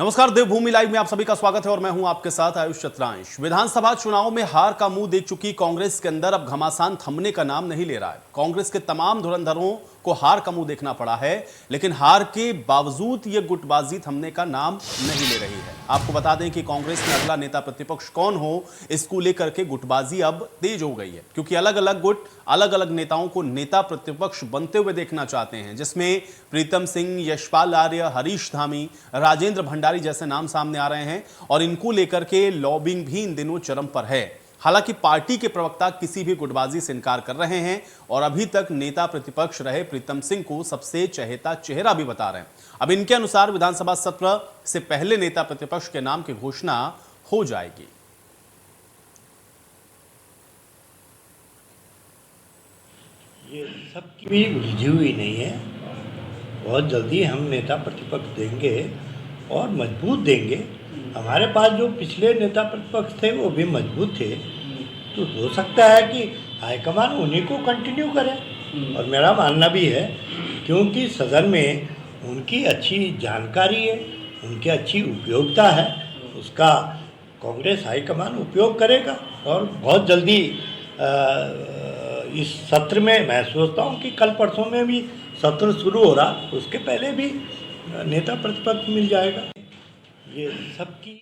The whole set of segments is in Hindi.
नमस्कार, देवभूमि लाइव में आप सभी का स्वागत है और मैं हूं आपके साथ आयुष चतुरांश। विधानसभा चुनाव में हार का मुंह देख चुकी कांग्रेस के अंदर अब घमासान थमने का नाम नहीं ले रहा है। कांग्रेस के तमाम धुरंधरों को हार का मुंह देखना पड़ा है, लेकिन हार के बावजूद ये गुटबाजी थमने का नाम नहीं ले रही है। आपको बता दें कि कांग्रेस में अगला नेता प्रतिपक्ष कौन हो, इसको लेकर के गुटबाजी अब तेज हो गई है, क्योंकि अलग अलग गुट अलग अलग नेताओं को नेता प्रतिपक्ष बनते हुए देखना चाहते हैं, जिसमें प्रीतम सिंह, यशपाल आर्य, हरीश धामी, राजेंद्र भंडारी जैसे नाम सामने आ रहे हैं और इनको लेकर के लॉबिंग भी इन दिनों चरम पर है। हालांकि पार्टी के प्रवक्ता किसी भी गुटबाजी से इनकार कर रहे हैं और अभी तक नेता प्रतिपक्ष रहे प्रीतम सिंह को सबसे चहेता चेहरा भी बता रहे हैं। अब इनके अनुसार विधानसभा सत्र से पहले नेता प्रतिपक्ष के नाम की घोषणा हो जाएगी। ये सबकी भी उलझी हुई नहीं है। बहुत जल्दी हम नेता प्रतिपक्ष देंगे और मजबूत देंगे। हमारे पास जो पिछले नेता प्रतिपक्ष थे वो भी मजबूत थे, तो हो सकता है कि हाईकमान उन्हीं को कंटिन्यू करे। और मेरा मानना भी है, क्योंकि सदन में उनकी अच्छी जानकारी है, उनकी अच्छी उपयोगिता है, उसका कांग्रेस हाईकमान उपयोग करेगा। और बहुत जल्दी इस सत्र में मैं सोचता हूँ कि कल परसों में भी सत्र शुरू हो रहा, उसके पहले भी नेता प्रतिपक्ष मिल जाएगा। ये सबकी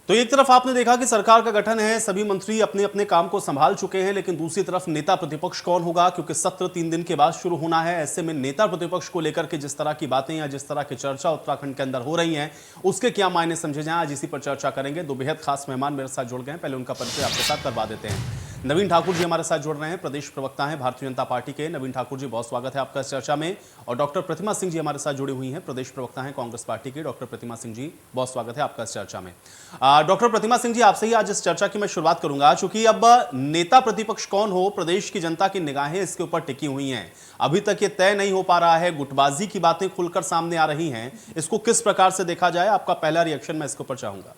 तो एक तरफ आपने देखा कि सरकार का गठन है, सभी मंत्री अपने अपने काम को संभाल चुके हैं, लेकिन दूसरी तरफ नेता प्रतिपक्ष कौन होगा, क्योंकि सत्र 3 दिन के बाद शुरू होना है। ऐसे में नेता प्रतिपक्ष को लेकर के जिस तरह की बातें या जिस तरह की चर्चा उत्तराखंड के अंदर हो रही हैं, उसके क्या मायने समझे जाएं, आज इसी पर चर्चा करेंगे। दो बेहद खास मेहमान मेरे साथ जुड़ गए हैं, पहले उनका परिचय आपके साथ करवा देते हैं। नवीन ठाकुर जी हमारे साथ जुड़ रहे हैं, प्रदेश प्रवक्ता हैं भारतीय जनता पार्टी के। नवीन ठाकुर जी, बहुत स्वागत है आपका इस चर्चा में। और डॉक्टर प्रतिमा सिंह जी हमारे साथ जुड़ी हुई हैं, प्रदेश प्रवक्ता हैं कांग्रेस पार्टी के। डॉक्टर प्रतिमा सिंह जी, बहुत स्वागत है आपका इस चर्चा में। डॉक्टर प्रतिमा सिंह जी, आपसे ही आज इस चर्चा की मैं शुरुआत करूंगा, चूंकि अब नेता प्रतिपक्ष कौन हो, प्रदेश की जनता की निगाहें इसके ऊपर टिकी हुई हैं। अभी तक ये तय नहीं हो पा रहा है, गुटबाजी की बातें खुलकर सामने आ रही हैं। इसको किस प्रकार से देखा जाए, आपका पहला रिएक्शन मैं इसके ऊपर चाहूंगा।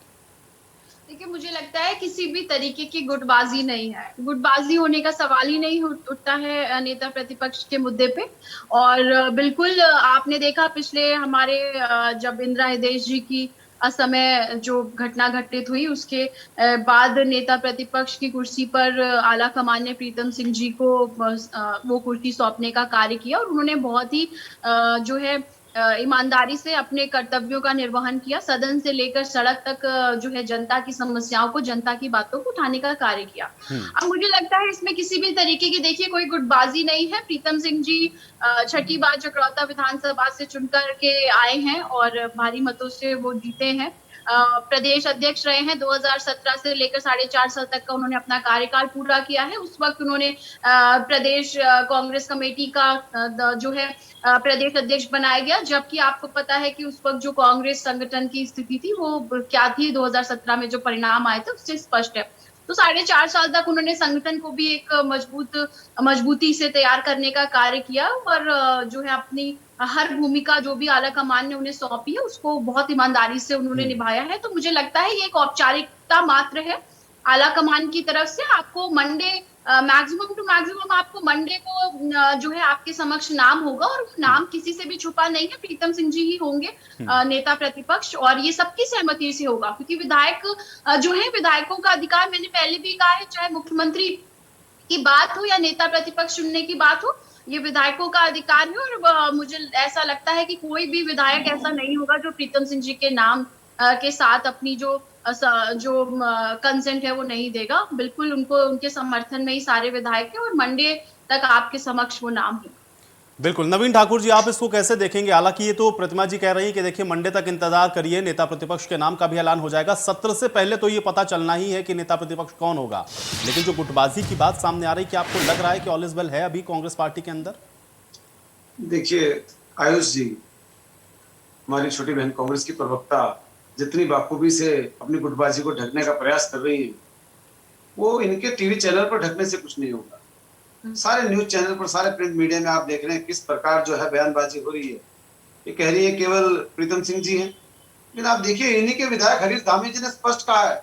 देखिए, मुझे लगता है किसी भी तरीके की गुटबाजी नहीं है। गुटबाजी होने का सवाल ही नहीं उठता है नेता प्रतिपक्ष के मुद्दे पे। और बिल्कुल आपने देखा पिछले हमारे जब इंदिरा हृदयेश जी की असमय जो घटना घटित हुई, उसके बाद नेता प्रतिपक्ष की कुर्सी पर आला कमान ने प्रीतम सिंह जी को वो कुर्सी सौंपने का कार्य किया और उन्होंने बहुत ही जो है ईमानदारी से अपने कर्तव्यों का निर्वहन किया। सदन से लेकर सड़क तक जो है जनता की समस्याओं को, जनता की बातों को उठाने का कार्य किया। अब मुझे लगता है इसमें किसी भी तरीके की, देखिए, कोई गुटबाजी नहीं है। प्रीतम सिंह जी छठी बार चकरौता विधानसभा से चुनकर के आए हैं और भारी मतों से वो जीते हैं। प्रदेश अध्यक्ष रहे हैं 2017 से लेकर 4.5 साल तक का उन्होंने अपना कार्यकाल पूरा किया है। उस वक्त उन्होंने प्रदेश कांग्रेस कमेटी का जो है प्रदेश अध्यक्ष बनाया गया, जबकि आपको पता है कि उस वक्त जो कांग्रेस संगठन की स्थिति थी वो क्या थी, 2017 में जो परिणाम आए थे उससे स्पष्ट है। तो 4.5 साल तक उन्होंने संगठन को भी एक मजबूती से तैयार करने का कार्य किया और जो है अपनी हर भूमिका जो भी आला कमान ने उन्हें सौंपी है उसको बहुत ईमानदारी से उन्होंने निभाया है। तो मुझे लगता है ये एक औपचारिकता मात्र है आला कमान की तरफ से। आपको मंडे मैक्सिमम टू मैक्सिमम आपको मंडे को जो है आपके समक्ष नाम होगा और नाम किसी से भी छुपा नहीं है, प्रीतम सिंह जी ही होंगे नेता प्रतिपक्ष। और ये सबकी सहमति से होगा, क्योंकि विधायक जो है, विधायकों का अधिकार, मैंने पहले भी कहा है, चाहे मुख्यमंत्री की बात हो या नेता प्रतिपक्ष चुनने की बात हो, ये विधायकों का अधिकार है। और मुझे ऐसा लगता है कि कोई भी विधायक ऐसा नहीं होगा जो प्रीतम सिंह जी के नाम के साथ अपनी जो कंसेंट है वो नहीं देगा। बिल्कुल उनको, उनके समर्थन में ही सारे विधायक हैं और मंडे तक आपके समक्ष वो नाम है। बिल्कुल। नवीन ठाकुर जी, आप इसको कैसे देखेंगे? हालांकि ये तो प्रतिमा जी कह रही है कि देखिए मंडे तक इंतजार करिए, नेता प्रतिपक्ष के नाम का भी ऐलान हो जाएगा। सत्र से पहले तो ये पता चलना ही है कि नेता प्रतिपक्ष कौन होगा, लेकिन जो गुटबाजी की बात सामने आ रही है, क्या आपको लग रहा है कि ऑल इज वेल है अभी कांग्रेस पार्टी के अंदर? देखिए आयुष जी, हमारी छोटी बहन कांग्रेस की प्रवक्ता जितनी बाखूबी से अपनी गुटबाजी को ढकने का प्रयास कर रही है, वो इनके टीवी चैनल पर ढकने से कुछ नहीं होगा। सारे न्यूज चैनल पर, सारे प्रिंट मीडिया में आप देख रहे हैं किस प्रकार जो है बयानबाजी हो रही है। ये कह रही है केवल प्रीतम सिंह जी हैं, लेकिन आप देखिए इन्हीं के विधायक हरीश धामी जी ने स्पष्ट कहा है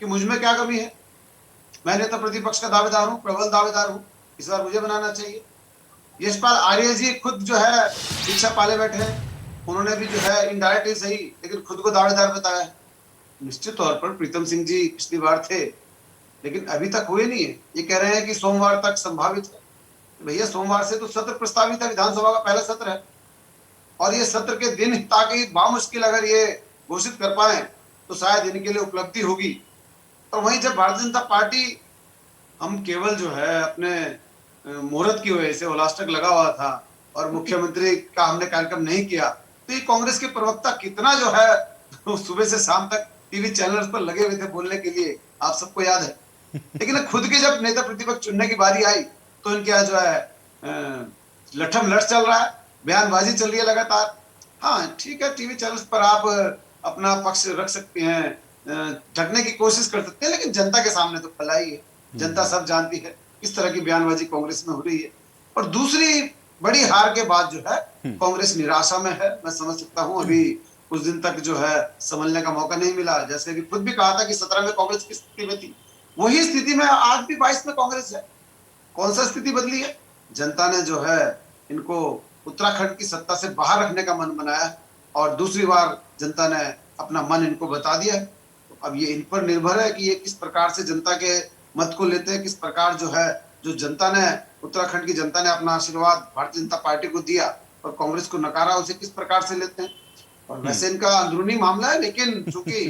कि मुझ में क्या कमी है, मैं नेता प्रतिपक्ष का दावेदार हूँ, प्रबल दावेदार हूँ। इस बार मुझे बनाना चाहिए। यशपाल आर्य जी खुद जो है शिक्षा पाले बैठे हैं, उन्होंने भी जो है इनडायरेक्टली सही लेकिन खुद को दावेदार बताया है। निश्चित तौर पर प्रीतम सिंह जी पिछली बार थे लेकिन अभी तक हुए नहीं है। ये कह रहे हैं कि सोमवार तक संभावित है। भैया सोमवार से तो सत्र प्रस्तावित है, विधानसभा का पहला सत्र है और ये सत्र के दिन ताकि बामुश्किल अगर ये घोषित कर पाए तो शायद इनके लिए उपलब्धि होगी। और वहीं जब भारतीय जनता पार्टी, हम केवल जो है अपने मुहूर्त की वजह से उलास्टक लगा हुआ था और मुख्यमंत्री का हमने कार्यक्रम नहीं किया, तो ये कांग्रेस के प्रवक्ता कितना जो है सुबह से शाम तक टीवी चैनल्स पर लगे हुए थे बोलने के लिए, आप सबको याद है। लेकिन खुद के जब नेता प्रतिपक्ष चुनने की बारी आई तो इनके यहाँ जो है लठम लठ चल रहा है, बयानबाजी चल रही है लगातार। हाँ ठीक है, टीवी चैनल्स पर आप अपना पक्ष रख सकते हैं, ढकने की कोशिश कर सकते हैं, लेकिन जनता के सामने तो फैला ही है। जनता सब जानती है इस तरह की बयानबाजी कांग्रेस में हो रही है। और दूसरी बड़ी हार के बाद जो है कांग्रेस निराशा में है, मैं समझ सकता हूँ। अभी कुछ दिन तक जो है संभलने का मौका नहीं मिला। जैसे कि खुद भी कहा था कि 17 में कांग्रेस की स्थिति में थी, वही स्थिति में आज भी 22 में कांग्रेस है। कौन सा स्थिति बदली है? जनता ने जो है इनको उत्तराखंड की सत्ता से बाहर रखने का मन बनाया और दूसरी बार जनता ने अपना मन इनको बता दिया है। तो अब ये इन पर निर्भर है कि ये किस प्रकार से जनता के मत को लेते हैं, किस प्रकार जो है जो जनता ने, उत्तराखंड की जनता ने अपना आशीर्वाद भारतीय जनता पार्टी को दिया और कांग्रेस को नकारा, उसे किस प्रकार से लेते हैं। और वैसे इनका अंदरूनी मामला है, लेकिन चूंकि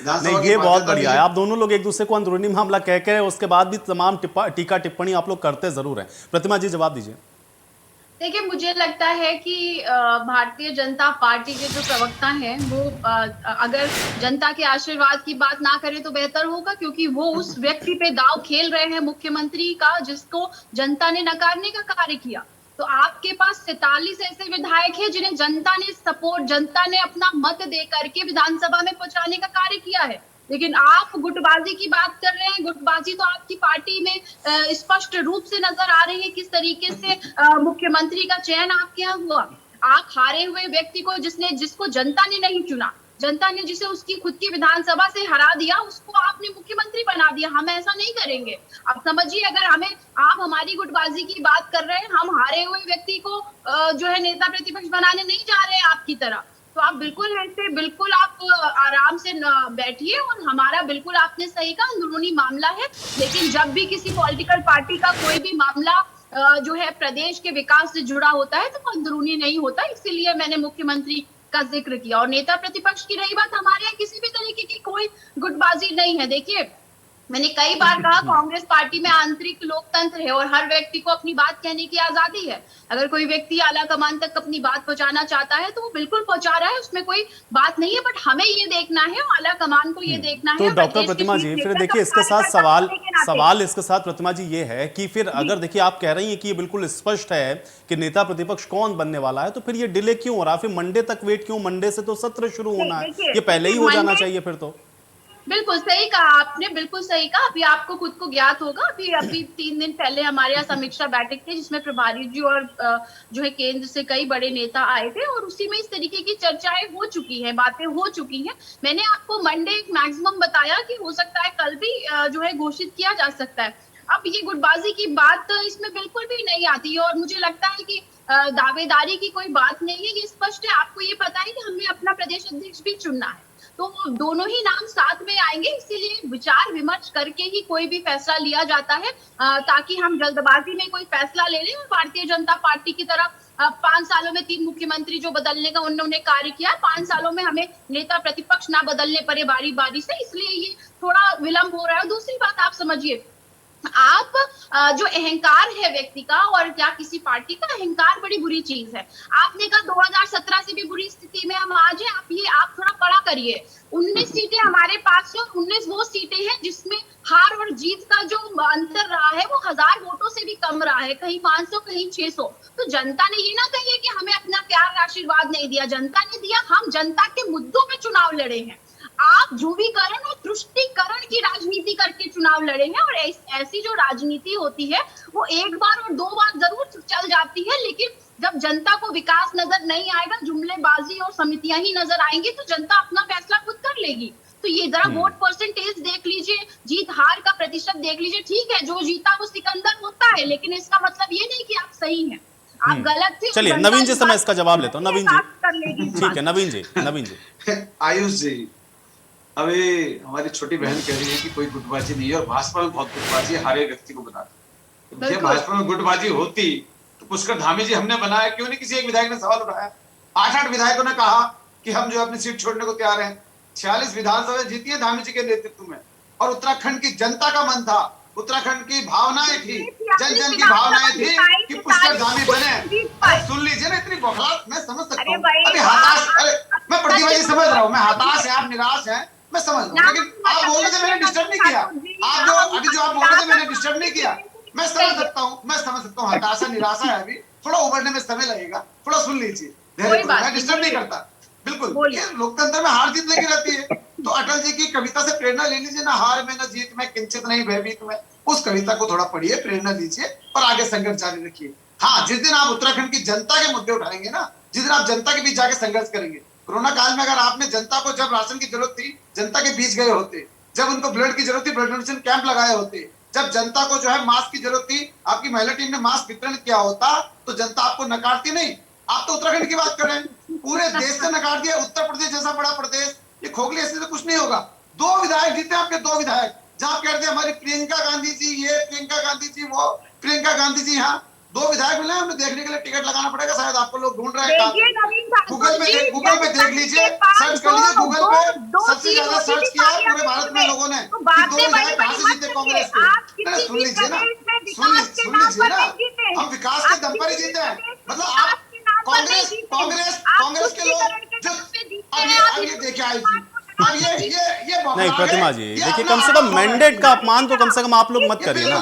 नहीं, ये बहुत बढ़िया है। आप दोनों लोग एक दूसरे को अंदरूनी मामला कह के उसके बाद भी तमाम टीका टिप्पणी आप लोग करते जरूर हैं। प्रतिमा जी जवाब दीजिए। देखिए, मुझे लगता है कि भारतीय जनता पार्टी के जो प्रवक्ता हैं वो अगर जनता के आशीर्वाद की बात ना करें तो बेहतर होगा, क्योंकि वो उस व्यक्ति पे दाव खेल रहे हैं मुख्यमंत्री का जिसको जनता ने नकारने का कार्य किया। तो आपके पास 47 ऐसे विधायक हैं जिन्हें जनता ने सपोर्ट, जनता ने अपना मत दे करके विधानसभा में पहुंचाने का कार्य किया है। लेकिन आप गुटबाजी की बात कर रहे हैं। गुटबाजी तो आपकी पार्टी में स्पष्ट रूप से नजर आ रही है, किस तरीके से मुख्यमंत्री का चयन आपके यहाँ हुआ। आप हारे हुए व्यक्ति को जिसको जनता ने नहीं चुना, जनता ने जिसे उसकी खुद की विधानसभा से हरा दिया, उसको आपने मुख्यमंत्री बना दिया। हम ऐसा नहीं करेंगे। अब समझिए, अगर आप हमारी गुटबाजी की बात कर रहे हैं, हम हारे हुए व्यक्ति को जो है नेता प्रतिपक्ष बनाने नहीं जा रहे हैं आपकी तरह। तो आप बिल्कुल आप आराम से बैठिए। और हमारा बिल्कुल आपने सही कहा, अंदरूनी मामला है। लेकिन जब भी किसी पॉलिटिकल पार्टी का कोई भी मामला जो है प्रदेश के विकास से जुड़ा होता है तो वो अंदरूनी नहीं होता। इसीलिए मैंने मुख्यमंत्री का जिक्र किया। और नेता प्रतिपक्ष की रही बात, हमारे यहाँ किसी भी तरीके की कोई गुटबाजी नहीं है। देखिए, मैंने कई बार कहा, कांग्रेस पार्टी में आंतरिक लोकतंत्र है और हर व्यक्ति को अपनी बात कहने की आजादी है। अगर कोई व्यक्ति आला कमान तक अपनी बात पहुंचाना चाहता है तो वो बिल्कुल पहुंचा रहा है, उसमें कोई बात नहीं है। बट हमें ये देखना है, आला कमान को ये देखना तो है। डॉक्टर प्रतिमा जी, फिर देखिए इसके साथ सवाल इसके साथ प्रतिमा जी ये है कि फिर अगर देखिए आप कह रही हैं कि ये बिल्कुल स्पष्ट है कि नेता प्रतिपक्ष कौन बनने वाला है, तो फिर ये डिले क्यों हो रहा है? फिर मंडे तक वेट क्यों? मंडे से तो सत्र शुरू होना है, ये पहले ही हो जाना चाहिए फिर तो। बिल्कुल सही कहा आपने, बिल्कुल सही कहा। अभी आपको खुद को ज्ञात होगा, अभी 3 दिन पहले हमारे यहाँ समीक्षा बैठक थी जिसमें प्रभारी जी और जो है केंद्र से कई बड़े नेता आए थे और उसी में इस तरीके की चर्चाएं हो चुकी हैं, बातें हो चुकी हैं। मैंने आपको मंडे एक मैक्सिमम बताया कि हो सकता है कल भी जो है घोषित किया जा सकता है। अब ये गुटबाजी की बात इसमें बिल्कुल भी नहीं आती है और मुझे लगता है कि दावेदारी की कोई बात नहीं है। ये स्पष्ट है, आपको ये पता है कि हमें अपना प्रदेश अध्यक्ष भी चुनना है, तो दोनों ही नाम साथ में आएंगे। इसीलिए विचार विमर्श करके ही कोई भी फैसला लिया जाता है, ताकि हम जल्दबाजी में कोई फैसला ले लें। और भारतीय जनता पार्टी की तरफ 5 सालों में 3 मुख्यमंत्री जो बदलने का उन्होंने कार्य किया, 5 सालों में हमें नेता प्रतिपक्ष ना बदलने पड़े बारी बारी से, इसलिए ये थोड़ा विलंब हो रहा है। दूसरी बात आप समझिए, आप जो अहंकार है व्यक्ति का और क्या किसी पार्टी का, अहंकार बड़ी बुरी चीज है। आपने कहा 2017 से भी बुरी स्थिति में हम आज हैं, आप थोड़ा बड़ा करिए। 19 सीटें हमारे पास है, 19 वो सीटें हैं जिसमें हार और जीत का जो अंतर रहा है वो 1000 वोटों से भी कम रहा है, कहीं 500 कहीं 600। तो जनता ने ये ना कहिए कि हमें अपना प्यार आशीर्वाद नहीं दिया, जनता ने दिया। हम जनता के मुद्दों पे चुनाव लड़े हैं। आप ध्रुवीकरण और तुष्टीकरण की राजनीति करके चुनाव लड़े हैं और ऐसी जो राजनीति होती है वो 1 बार और 2 बार जरूर चल जाती है, लेकिन जब जनता को विकास नजर नहीं आएगा, जुमलेबाजी और समितियां ही नजर आएंगी, तो जनता अपना फैसला खुद कर लेगी। तो ये जरा वोट परसेंटेज देख लीजिए, जीत हार का प्रतिशत देख लीजिए। ठीक है, जो जीता वो सिकंदर होता है, लेकिन इसका मतलब ये नहीं कि आप सही हैं, आप गलत थे। चलिए नवीन जी से मैं इसका जवाब लेता हूँ। नवीन जी कर लेगी इस ठीक बात है, नवीन जी आयुष जी, अभी हमारी छोटी बहन कह रही है कि कोई गुटबाजी नहीं है और भाजपा में बहुत गुटबाजी है, हर एक व्यक्ति को बता दो। ये बिल्कुल। भाजपा में गुटबाजी होती तो पुष्कर धामी जी हमने बनाया, क्यों नहीं किसी एक विधायक ने सवाल उठाया? 8 विधायकों ने कहा कि हम जो है अपनी सीट छोड़ने को तैयार हैं। 46 विधानसभा जीती है धामी जी के नेतृत्व में, और उत्तराखंड की जनता का मन था, उत्तराखंड की भावनाएं थी, जन जन की भावनाएं थी कि पुष्कर धामी बने। अरे सुन लीजिए ना, इतनी बौखलाहट मैं समझ सकता हूँ। अभी हताश, अरे मैं प्रतिभागी समझ रहा हूँ, मैं हताश है, आप निराश हैं, मैं समझ रहा हूँ, लेकिन आप बोल रहे थे मैंने डिस्टर्ब नहीं किया। आप जो अभी जो आप बोल रहे थे मैंने डिस्टर्ब नहीं किया। मैं समझ सकता हूँ हताशा निराशा है, अभी थोड़ा उभरने में समय लगेगा, थोड़ा सुन लीजिए, धैर्य करो, मैं डिस्टर्ब नहीं करता। बिल्कुल, ये लोकतंत्र में हार जीत लगी रहती है। तो अटल जी की कविता से प्रेरणा ले लीजिए ना, हार में न जीत में किंचित नहीं भयभीत में। उस कविता को थोड़ा पढ़िए, प्रेरणा लीजिए और आगे संघर्ष जारी रखिए। हाँ, जिस दिन आप उत्तराखंड की जनता के मुद्दे उठाएंगे ना, जिस दिन आप जनता के बीच जाके संघर्ष करेंगे, कोरोना काल में अगर आपने जनता को, जब राशन की जरूरत थी, जनता के बीच गए होते, जब उनको ब्लड की जरूरत थी, ब्लड डोनेशन कैंप लगाए होते, जब जनता को जो है मास्क की जरूरत थी, आपकी महिला टीम ने मास्क वितरण किया होता, तो जनता आपको नकारती नहीं। आप तो उत्तराखंड की बात कर रहे हैं, पूरे देश से नकार दिया। उत्तर प्रदेश जैसा बड़ा प्रदेश, ये खोखली ऐसे तो कुछ नहीं होगा। 2 विधायक जीते आपके, 2 विधायक, जहां आप कहते हैं हमारी प्रियंका गांधी जी ये, प्रियंका गांधी जी वो, प्रियंका गांधी जी यहाँ 2 विधायक मिले, हमें देखने के लिए टिकट लगाना पड़ेगा, शायद आपको लोग ढूंढ रहे हैं। गूगल पे देख लीजिए, सर्च कर लीजिए गूगल पे, सबसे ज्यादा सर्च किया है पूरे भारत में लोगों ने कि 2 विधायक कहां से जीते कांग्रेस के। सुन लीजिए ना, सुन लीजिए ना, हम विकास के दम पर ही जीते हैं। मतलब आप कांग्रेस के लोग जो अब ये देखिए आयुष जी, अब ये नहीं प्रतिमा जी, देखिए कम से कम मैंडेट का अपमान तो कम से कम आप लोग मत करिए ना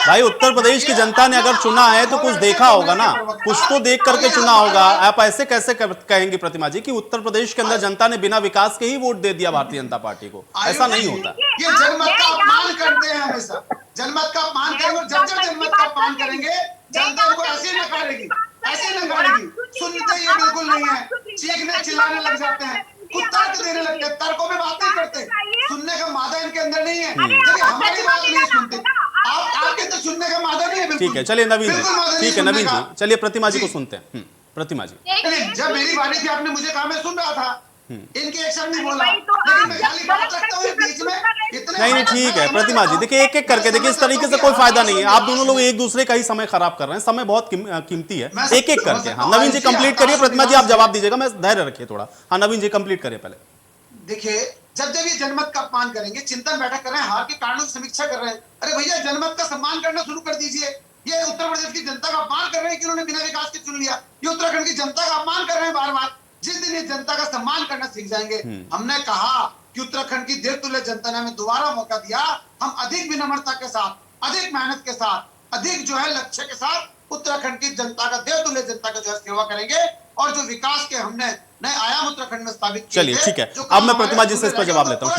भाई। उत्तर प्रदेश की जनता ने अगर चुना है तो कुछ देखा होगा ना, कुछ तो देख करके चुना होगा। आप ऐसे कैसे कहेंगे प्रतिमा जी कि उत्तर प्रदेश के अंदर जनता ने बिना विकास के ही वोट दे दिया भारतीय जनता पार्टी को? ऐसा नहीं होता। ये जनमत का अपमान करते हैं हमेशा, जनमत का अपमान करेंगे, और जब जनमत का अपमान करेंगे जनता उनको ऐसे नकारेगी, ऐसे नकारेगी। सुनते ये बिल्कुल नहीं है, चीखने चिल्लाने लग जाते हैं, कुछ तर्क देने लगते हैं, तर्कों में बात नहीं करते, सुनने का मादा इनके अंदर नहीं है, लेकिन हमारी बात नहीं सुनते। आपके अंदर सुनने का मादा नहीं है बिल्कुल। ठीक है, चलिए नवीन जी, ठीक है नवीन जी, चलिए प्रतिमा जी को सुनते हैं। प्रतिमा जी, जब मेरी बारी थी आपने मुझे कहा, मैं सुन रहा था, इनके एक शब्द नहीं बोला, लेकिन मैं खाली बात रखता हूँ बीच में। नहीं ठीक है प्रतिमा जी, देखिए एक एक करके, देखिए इस तरीके से कोई फायदा नहीं है। आप दोनों लोग एक दूसरे का ही समय खराब कर रहे हैं, समय बहुत कीमती है। एक एक करके, हाँ नवीन जी कंप्लीट करिए, प्रतिमा जी आप जवाब दीजिएगा, मैं धैर्य रखिए थोड़ा। हाँ नवीन जी कंप्लीट करिए पहले। देखिए, जब ये जनमत का अपमान करेंगे, चिंतन बैठक कर रहे हैं, हार के कारणों की समीक्षा कर रहे हैं, अरे भैया जनमत का सम्मान करना शुरू कर दीजिए। ये उत्तर प्रदेश की जनता का अपमान कर रहे हैं कि उन्होंने बिना विकास के चुन लिया, ये उत्तराखंड की जनता का अपमान कर रहे हैं बार बार। जिस दिन ये जनता का सम्मान करना सीख जाएंगे, हमने कहा कि उत्तराखंड की देवतुल्य जनता ने हमें दोबारा मौका दिया, हम अधिक विनम्रता के साथ, अधिक मेहनत के साथ, अधिक जो है लक्ष्य के साथ उत्तराखंड की जनता का, देवतुल्य जनता का जो है सेवा करेंगे, और जो विकास के हमने नए आयाम उत्तराखंड में स्थापित किए। चलिए ठीक है, अब मैं प्रतिमा जी से इस पर जवाब लेता हूँ।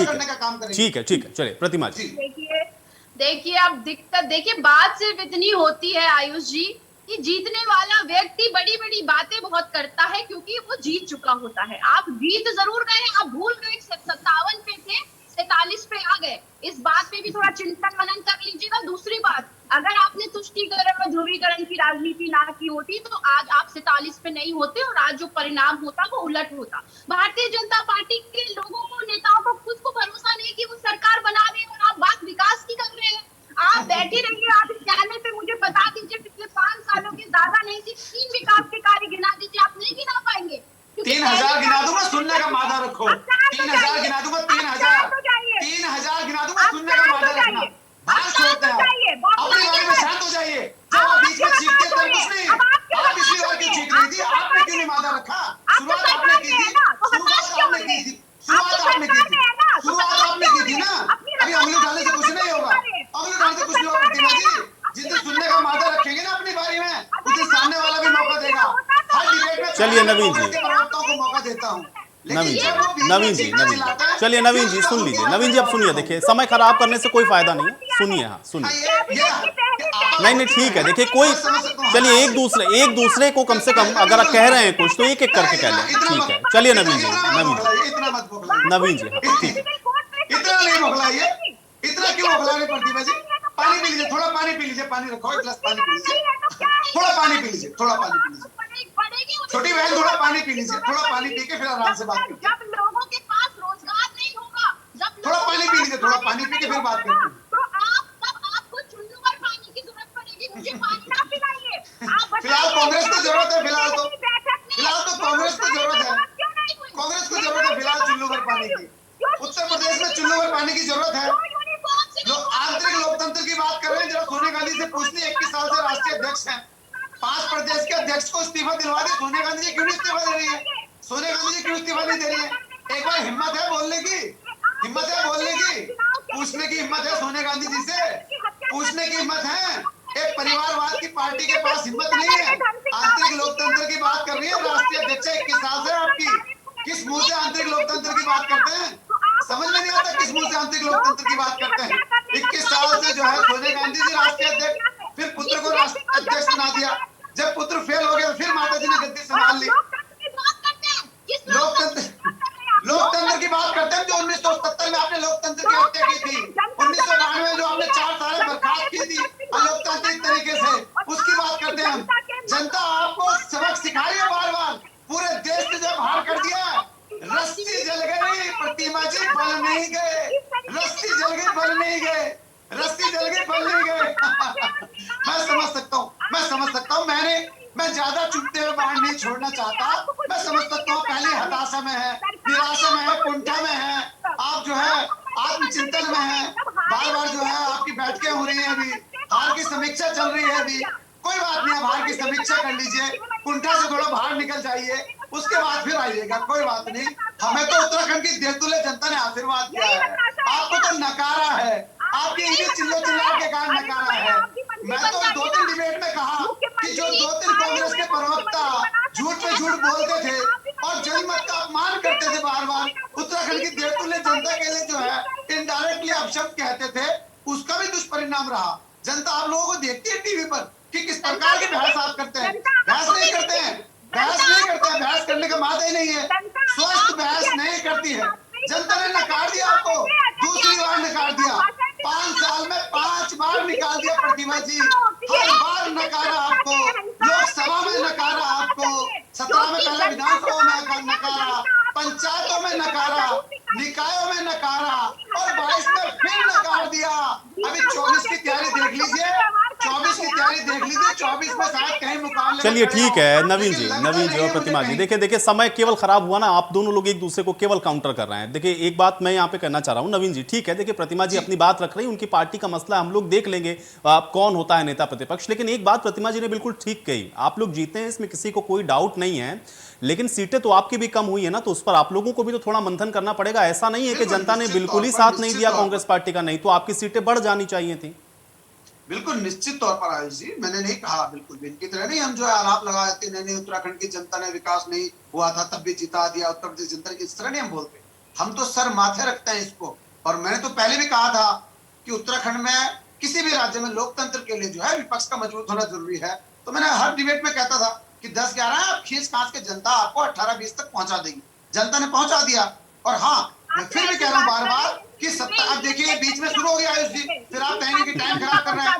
ठीक है, चलिए प्रतिमा जी। देखिए अब दिक्कत, देखिए बात सिर्फ इतनी होती है आयुष जी कि जीतने वाला व्यक्ति बड़ी बड़ी बातें बहुत करता है, क्योंकि वो जीत चुका होता है। आप जीत जरूर गए, आप भूल गए 57 पे थे, 47 पे आ गए। इस बात पे भी थोड़ा चिंतन मनन कर लीजिएगा। दूसरी बात, अगर आपने तुष्टीकरण और ध्रुवीकरण की राजनीति ना की होती तो आज आप 47 पे नहीं होते, और आज जो परिणाम होता वो उलट होता। भारतीय जनता पार्टी के लोगों को, नेताओं को खुद को भरोसा नहीं कि वो सरकार बना रहे हैं, और आप बात विकास की कर रहे हैं। आप बैठे रहिए, आप इस चैनल पे मुझे बता दीजिए पिछले 5 सालों के, ज्यादा नहीं, सिर्फ 3 विकास के कार्य गिना दीजिए, आप नहीं गिना पाएंगे। 3000 गिना दूंगा, सुनने का मादा रखो। 3000 गिना दूंगा, 3000 गिना दूंगा, सुनने का मादा रखना। बात छोड़ते हैं, अपने बारे में शांत हो जाइए। जब आप बीच में चीखते तब कुछ नहीं, आप पिछली बार क्यों चीख रही थी? आपने क्यों नहीं मादा रखा? शुरुआत आपने की थी, शुरुआत आपने की थी ना। अभी उंगली उठाने से कुछ नहीं होगा, उंगली उठाने से कुछ नहीं होगा प्रतिमा जी। जिस दिन सुनने का मादा रखेंगे ना अपनी बारी में, उस दिन सामने वाला भी मौका देगा। हर डिबेट में चलिए नवीन जी, प्रवक्ताओं को मौका देता हूँ। नवीन जी, चलिए नवीन जी सुन लीजिए। नवीन जी अब सुनिए, देखिए समय खराब करने से कोई फायदा नहीं है, सुनिए। हाँ सुनिए, नहीं ठीक है, देखिए कोई, चलिए एक दूसरे को कम से कम अगर कह रहे हैं कुछ तो एक एक करके कह लें। ठीक है, चलिए नवीन जी, इतना मत बौखलाइए। नवीन जी, इतना नहीं बौखलाइए, इतना क्यों बौखला रही प्रतिभा जी? पानी पी लीजिए, थोड़ा पानी पी लीजिए, पानी रखो, एक गिलास पानी पी लीजिए, थोड़ा पानी पी लीजिए, थोड़ा पानी पी लीजिए। छोटी बहन थोड़ा पानी पी लीजिए, थोड़ा पानी पी के फिर आराम से बात करते हैं। जब लोगों के पास रोजगार नहीं होगा, जब थोड़ा पानी पी लीजिए, थोड़ा पानी पी के फिर बात करते हैं। तो आपको चुल्लू पर पानी की जरूरत पड़ेगी, मुझे पानी ना पिलाइए। फिलहाल कांग्रेस को जरूरत है, फिलहाल तो कांग्रेस को जरूरत है, कांग्रेस को जरूरत है फिलहाल चुल्लू पर पानी की। उत्तर प्रदेश में चुल्लू पर पानी की जरूरत है। जो आंतरिक लोकतंत्र की बात कर रहे हैं, जरा सोनिया गांधी से पूछ ली, 21 साल से राष्ट्रीय अध्यक्ष हैं, 5 प्रदेश के अध्यक्ष को इस्तीफा दिलवा दी, सोनिया गांधी जी क्यों नहीं इस्तीफा दे रही है? सोनिया गांधी जी क्यों इस्तीफा नहीं दे रही है? एक बार हिम्मत है बोलने की, हिम्मत है बोलने की, पूछने की हिम्मत है सोनिया गांधी जी से, पूछने की हिम्मत है। एक परिवारवाद की पार्टी के पास हिम्मत नहीं है। आंतरिक लोकतंत्र की बात कर रही है राष्ट्रीय अध्यक्ष 21 साल से आपकी, किस मुंह से आंतरिक लोकतंत्र की बात करते हैं? समझ में नहीं आता किस मुंह से आंतरिक लोकतंत्र की बात करते हैं। 21 साल से जो है सोनिया गांधी जी राष्ट्रीय अध्यक्ष, फिर पुत्र को राष्ट्रीय अध्यक्ष बना दिया, जब पुत्र फेल हो गया फिर माता जी ने गद्दी संभाल ली। लोकतंत्र की बात करते हैं जो 1970 में आपने लोकतंत्र की हत्या की थी, 1992 में जो आपने 4 साल बर्खास्त की थी अलोकतांत्रिक तरीके से, उसकी बात करते हैं हम। जनता आपको सबक सिखाई है बार बार, पूरे देश से जब बाहर कर दिया, रस्सी जल गई प्रतिमा जी, बल नहीं गए, रस्सी जल गई बल नहीं गए, रस्सी जल गई बल नहीं गए। मैं समझ सकता हूँ, मैं ज्यादा चुपते हुए बाहर नहीं छोड़ना चाहता। मैं समझ सकता हूँ पहले हताशा में है, निराशा में है, कुंठा में है, आप जो है आत्मचिंतन में है, बार बार जो है आपकी बैठकें हो रही है, अभी हार की समीक्षा चल रही है। अभी कोई बात नहीं, आप हार की समीक्षा कर लीजिए, कुंठा से थोड़ा बाहर निकल जाइए, उसके बाद फिर आइएगा, कोई बात नहीं। हमें तो उत्तराखंड की देवतुल्य जनता ने आशीर्वाद दिया है, आपको तो नकारा है, आपकी इन्हीं चिल्लो चिल्लाहट के कारण नकारा है। मैं तो 2-3 डिबेट में कहा कि जो 2-3 कांग्रेस के प्रवक्ता झूठ पे झूठ बोलते थे और जनमत का अपमान करते थे बार बार, उत्तराखंड की देवतुल्य जनता के लिए जो है इनडायरेक्टली अपशब्द कहते थे, उसका भी दुष्परिणाम रहा। जनता आप लोगों को देखती है टीवी पर कि किस प्रकार की बहस आप करते हैं। बहस नहीं करते हैं, बहस करने का मादा ही नहीं है, स्वस्थ बहस नहीं करती है। जनता ने नकार दिया आपको, दूसरी बार नकार दिया, 5 साल में 5 बार निकाल दिया प्रतिभा जी, हर बार नकारा आपको, लोकसभा में नकारा आपको, 17 में पहले विधानसभा में नकारा, पंचायतों में नकारा, निकायों में नकारा और 22 में फिर नकार दिया। अभी 24 की तैयारी देख लीजिए, 24 की तैयारी देख लीजिए, 24 में शायद कहीं मुकाबले। चलिए ठीक है नवीन जी और प्रतिमा जी, देखिए समय केवल खराब हुआ ना, आप दोनों लोग एक दूसरे को केवल काउंटर कर रहे हैं। देखिए एक बात मैं यहाँ पे कहना चाह रहा हूँ नवीन जी, ठीक है, देखिए प्रतिमा जी अपनी बात रख रही है, उनकी पार्टी का मसला हम लोग देख लेंगे कौन होता है नेता प्रतिपक्ष, लेकिन एक बात प्रतिमा जी ने बिल्कुल ठीक कही, आप लोग जीते हैं इसमें किसी को कोई डाउट नहीं है, लेकिन सीटें तो आपकी भी कम हुई है ना, तो उस पर आप लोगों को भी तो थोड़ा मंथन करना पड़ेगा। ऐसा नहीं है कि जनता ने बिल्कुल ही साथ नहीं दिया कांग्रेस पार्टी का, नहीं तो आपकी सीटें बढ़ जानी चाहिए थी। बिल्कुल निश्चित तौर पर आयुष जी, मैंने नहीं कहा, बिल्कुल भी इनकी तरह नहीं हम जो है आलाप लगाते नहीं, उत्तराखंड की जनता ने विकास नहीं हुआ था तब भी जिता दिया, उत्तर प्रदेश जनता की, इस तरह नहीं हम बोलते, हम तो सर माथे रखते हैं इसको। और मैंने तो पहले भी कहा था कि उत्तराखंड में किसी भी राज्य में लोकतंत्र के लिए जो है विपक्ष का मजबूत होना जरूरी है। तो मैंने हर डिबेट में कहता था कि 10-11 खींच खांच के जनता आपको 18-20 तक पहुंचा देगी, जनता ने पहुंचा दिया। और हाँ, मैं फिर भी कह रहा हूँ बार बार कि सत्ता, अब देखिए बीच में शुरू हो गया आयुष जी, फिर आप कहेंगे कि टाइम खराब कर रहे हैं।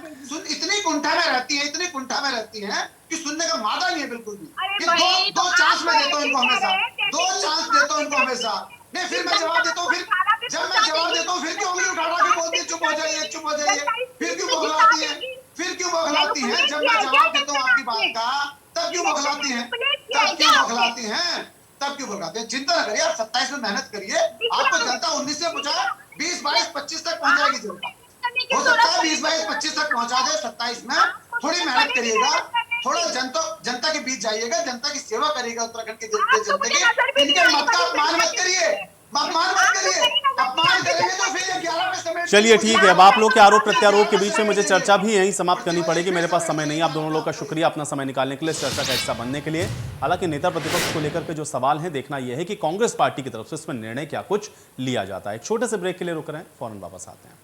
इतनी कुंठा में रहती है, इतनी कुंठा में रहती है कि सुनने का मादा नहीं है बिल्कुल भी। कि दो चांस में देता हूँ इनको हमेशा, 2 चांस देता हूँ इनको हमेशा। नहीं फिर मैं जवाब देता हूँ, फिर जब मैं जवाब देता हूँ फिर क्यों उंगली उठा के बोलती है चुप हो जाइए, चुप हो जाइए, फिर क्यों बौखलाती है, फिर क्यों बौखलाती है? जब मैं जवाब देता हूँ आपकी बात का तब क्यों बौखलाती हैं, तब क्यों बौखलाती हैं, तब क्यों बौखलाते हैं? चिंता न करिए आप, 27 में मेहनत करिए, आपको जनता 19 से पूछा 20, 22, 25 तक पहुंचाएगी जनता। हो सकता है 20, 22, 25 तक पहुंचा दे 27 में, थोड़ी मेहनत करिएगा, थोड़ा जनता के बीच जाइएगा, जनता की सेवा करिएगा, उत्तराखंड के जनता की। इनके मत का अपमान मत करिए, अपमान मत करिए, अपमान करेंगे तो फिर 11 में समेट। चलिए ठीक है, अब आप लोग के आरोप प्रत्यारोप के बीच में मुझे चर्चा भी यहीं समाप्त करनी पड़ेगी, मेरे पास समय नहीं। आप दोनों लोग का शुक्रिया अपना समय निकालने के लिए, चर्चा का हिस्सा बनने के लिए। हालांकि नेता प्रतिपक्ष को लेकर के जो सवाल है, देखना यह है कि कांग्रेस पार्टी की तरफ से इसमें निर्णय क्या कुछ लिया जाता है। एक छोटे से ब्रेक के लिए रुक रहे हैं, फौरन वापस आते हैं।